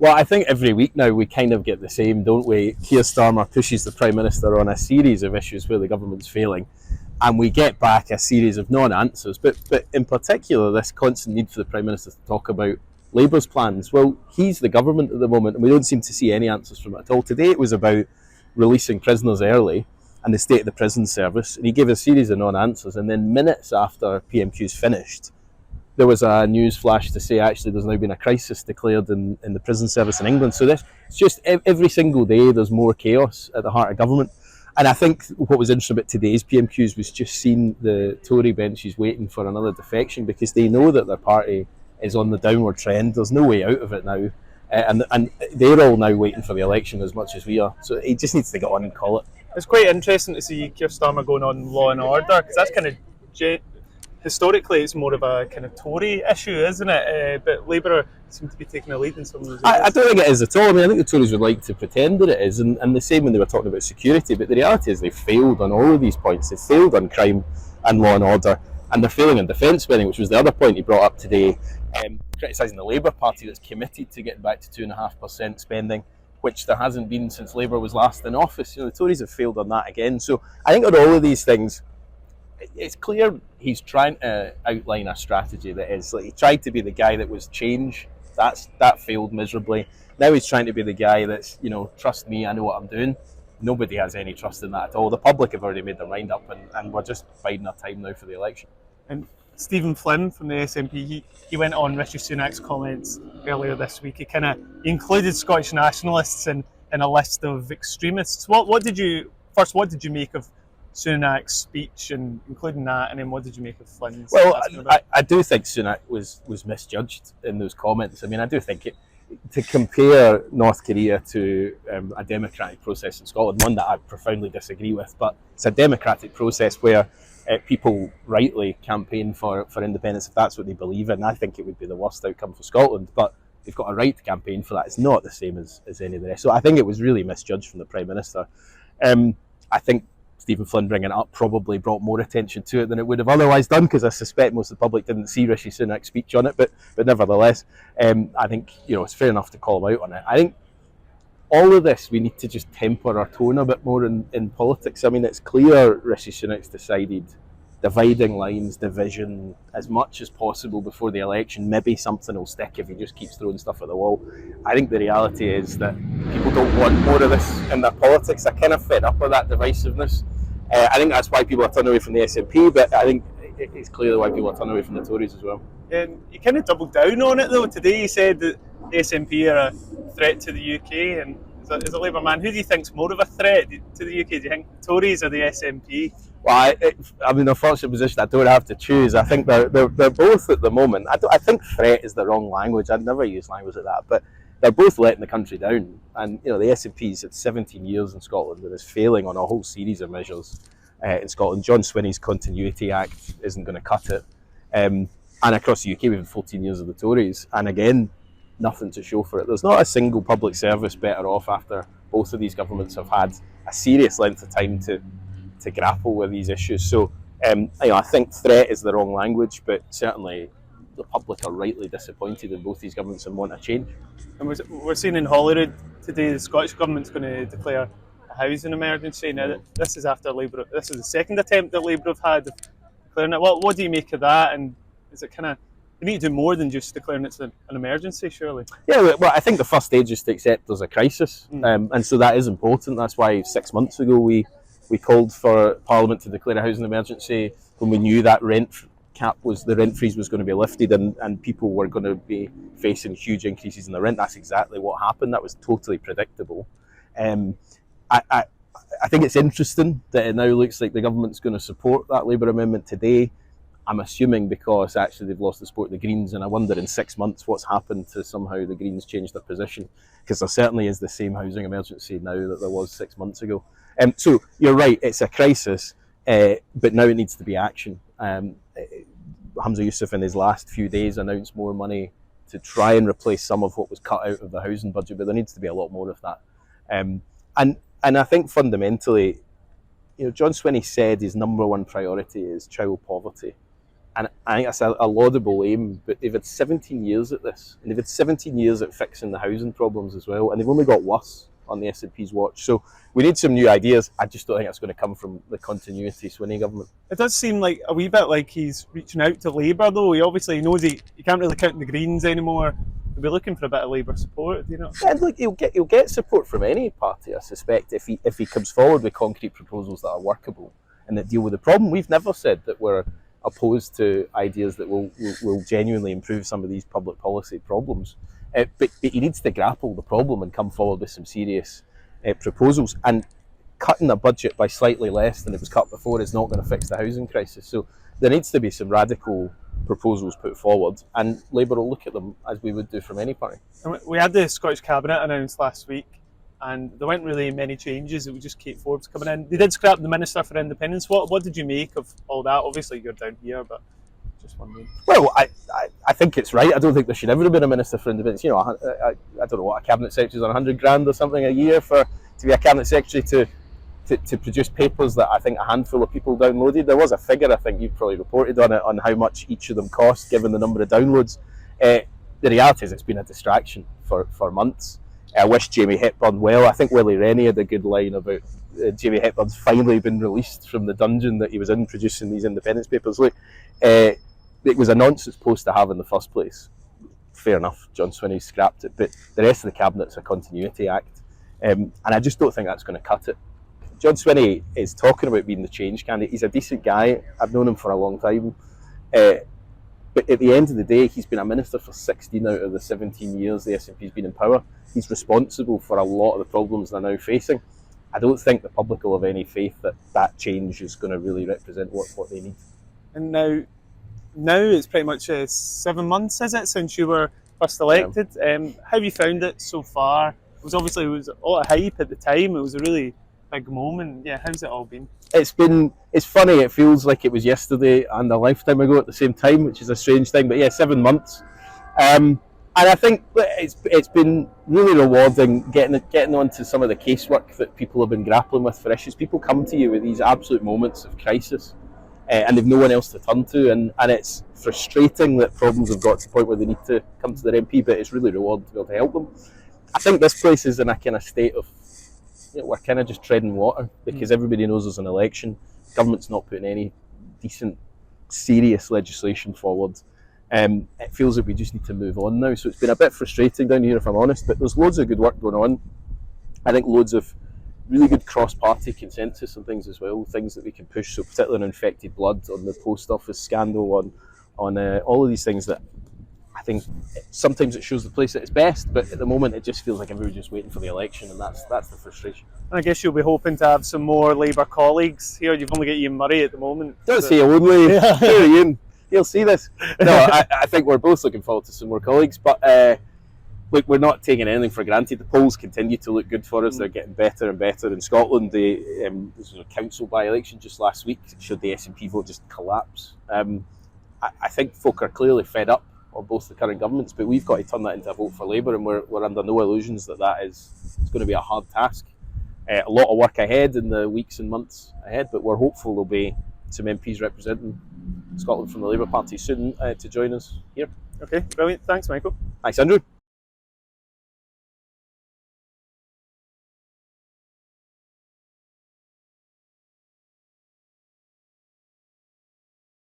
Well, I think every week now we kind of get the same, don't we? Keir Starmer pushes the Prime Minister on a series of issues where the government's failing, and we get back a series of non-answers. But in particular, this constant need for the Prime Minister to talk about Labour's plans. Well, he's the government at the moment, and we don't seem to see any answers from it at all. Today it was about releasing prisoners early and the state of the prison service, and he gave a series of non-answers, and then minutes after PMQ's finished, there was a news flash to say actually there's now been a crisis declared in the prison service in England. So this, it's just every single day there's more chaos at the heart of government. And I think what was interesting about today's PMQs was just seeing the Tory benches waiting for another defection, because they know that their party is on the downward trend. There's no way out of it now. And they're all now waiting for the election as much as we are. So he just needs to get on and call it. It's quite interesting to see Keir Starmer going on law and order, because that's kind of historically it's more of a kind of Tory issue, isn't it? But Labour seem to be taking a lead in some of those areas. I don't think it is at all. I mean, I think the Tories would like to pretend that it is, and the same when they were talking about security, but the reality is they've failed on all of these points. They've failed on crime and law and order, and they're failing on defence spending, which was the other point he brought up today, criticising the Labour Party that's committed to getting back to 2.5% spending, which there hasn't been since Labour was last in office. The Tories have failed on that again. So I think on all of these things, it's clear he's trying to outline a strategy that is like, he tried to be the guy that was change. That failed miserably. Now he's trying to be the guy that's, trust me, I know what I'm doing. Nobody has any trust in that at all. The public have already made their mind up, and we're just biding our time now for the election. And Stephen Flynn from the SNP, he went on Rishi Sunak's comments earlier this week. He included Scottish nationalists in a list of extremists. What did you make of Sunak's speech, and including that, and then what did you make of Flynn's? Well, I do think Sunak was misjudged in those comments. I mean, I do think to compare North Korea to a democratic process in Scotland, one that I profoundly disagree with, but it's a democratic process where people rightly campaign for independence if that's what they believe in. I think it would be the worst outcome for Scotland, but they've got a right to campaign for that. It's not the same as any of the rest. So I think it was really misjudged from the Prime Minister. I think Stephen Flynn bringing it up probably brought more attention to it than it would have otherwise done, because I suspect most of the public didn't see Rishi Sunak's speech on it, but nevertheless, I think it's fair enough to call him out on it. I think all of this, we need to just temper our tone a bit more in politics. I mean, it's clear Rishi Sunak's decided dividing lines, division, as much as possible before the election. Maybe something will stick if he just keeps throwing stuff at the wall. I think the reality is that people don't want more of this in their politics. They're kind of fed up with that divisiveness. I think that's why people are turning away from the SNP, but I think it's clear why people are turning away from the Tories as well. And he kind of doubled down on it though. Today he said that the SNP are a threat to the UK, and as a Labour man, who do you think's more of a threat to the UK? Do you think the Tories or the SNP? Well, I'm in a fortunate position. I don't have to choose. I think they're both at the moment. I think threat is the wrong language. I'd never use language like that. But they're both letting the country down. And the SNP's had 17 years in Scotland and is failing on a whole series of measures in Scotland. John Swinney's Continuity Act isn't going to cut it. And across the UK, we've had 14 years of the Tories. And again, nothing to show for it. There's not a single public service better off after both of these governments have had a serious length of time to grapple with these issues. So I think threat is the wrong language, but certainly the public are rightly disappointed in both these governments and want a change. And we're seeing in Holyrood today the Scottish Government's going to declare a housing emergency. Now, this is after Labour. This is the second attempt that Labour have had of declaring it. What do you make of that? And is it kind of, we need to do more than just declaring it's an emergency, surely? Yeah, well, I think the first stage is to accept there's a crisis, and so that is important. That's why 6 months ago we called for Parliament to declare a housing emergency when we knew that the rent freeze was going to be lifted, and people were going to be facing huge increases in the rent. That's exactly what happened. That was totally predictable. I think it's interesting that it now looks like the government's going to support that Labour amendment today. I'm assuming because actually they've lost the support of the Greens, and I wonder in 6 months what's happened to somehow the Greens change their position, because there certainly is the same housing emergency now that there was 6 months ago. So you're right, it's a crisis, but now it needs to be action. Hamza Yousaf in his last few days announced more money to try and replace some of what was cut out of the housing budget, but there needs to be a lot more of that. And I think fundamentally, John Swinney said his number one priority is child poverty. And I think that's a laudable aim, but they've had 17 years at this, and they've had 17 years at fixing the housing problems as well, and they've only got worse on the SNP's watch. So we need some new ideas. I just don't think that's going to come from the continuity Swinney government. It does seem like a wee bit like he's reaching out to Labour, though. He obviously knows he can't really count the Greens anymore. He'll be looking for a bit of Labour support, do you know? And look, he'll get support from any party, I suspect, if he comes forward with concrete proposals that are workable and that deal with the problem. We've never said that we're opposed to ideas that will genuinely improve some of these public policy problems. But he needs to grapple the problem and come forward with some serious proposals. And cutting a budget by slightly less than it was cut before is not going to fix the housing crisis. So there needs to be some radical proposals put forward, and Labour will look at them as we would do from any party. And we had the Scottish Cabinet announced last week, and there weren't really many changes. It was just Kate Forbes coming in. They did scrap the Minister for Independence. What did you make of all that? Obviously, you're down here, but just wondering. Well, I think it's right. I don't think there should ever have been a Minister for Independence. You know, I don't know what a Cabinet Secretary's on, 100 grand or something a year to be a Cabinet Secretary to produce papers that I think a handful of people downloaded. There was a figure, I think you've probably reported on it, on how much each of them cost given the number of downloads. The reality is it's been a distraction for months. I wish Jamie Hepburn well. I think Willie Rennie had a good line about Jamie Hepburn's finally been released from the dungeon that he was in producing these independence papers. Look, it was a nonsense post to have in the first place. Fair enough, John Swinney scrapped it, but the rest of the Cabinet's a continuity act. And I just don't think that's going to cut it. John Swinney is talking about being the change candidate. He's a decent guy. I've known him for a long time. But at the end of the day, he's been a minister for 16 out of the 17 years the SNP's been in power. He's responsible for a lot of the problems they're now facing. I don't think the public will have any faith that that change is going to really represent what they need. And now it's pretty much 7 months, is it, since you were first elected? Yeah. How have you found it so far? It was a lot of hype at the time. It was a really big moment. Yeah, how's it all been? It's funny. It feels like it was yesterday and a lifetime ago at the same time, which is a strange thing. But yeah, 7 months. And I think it's been really rewarding getting onto some of the casework that people have been grappling with for issues. People come to you with these absolute moments of crisis, and they've no one else to turn to, and it's frustrating that problems have got to the point where they need to come to their MP, but it's really rewarding to be able to help them. I think this place is in a kind of state of, we're kind of just treading water because everybody knows there's an election. Government's not putting any decent, serious legislation forward. It feels like we just need to move on now. So it's been a bit frustrating down here, if I'm honest, but there's loads of good work going on. I think loads of really good cross-party consensus and things as well, things that we can push, so particularly on infected blood, on the post office scandal, on all of these things that I think sometimes it shows the place at its best, but at the moment it just feels like everybody's just waiting for the election, and that's the frustration. And I guess you'll be hoping to have some more Labour colleagues here. You've only got Ian Murray at the moment. Don't say only. Yeah. Ian, he'll see this. No, I think we're both looking forward to some more colleagues, but look, we're not taking anything for granted. The polls continue to look good for us. They're getting better and better. In Scotland, this was a council by-election just last week. It showed the SNP vote just collapse. I think folk are clearly fed up of both the current governments, but we've got to turn that into a vote for Labour, and we're under no illusions that it's going to be a hard task. A lot of work ahead in the weeks and months ahead, but we're hopeful there'll be some MPs representing Scotland from the Labour Party soon to join us here. Okay, brilliant. Thanks, Michael. Thanks, Andrew.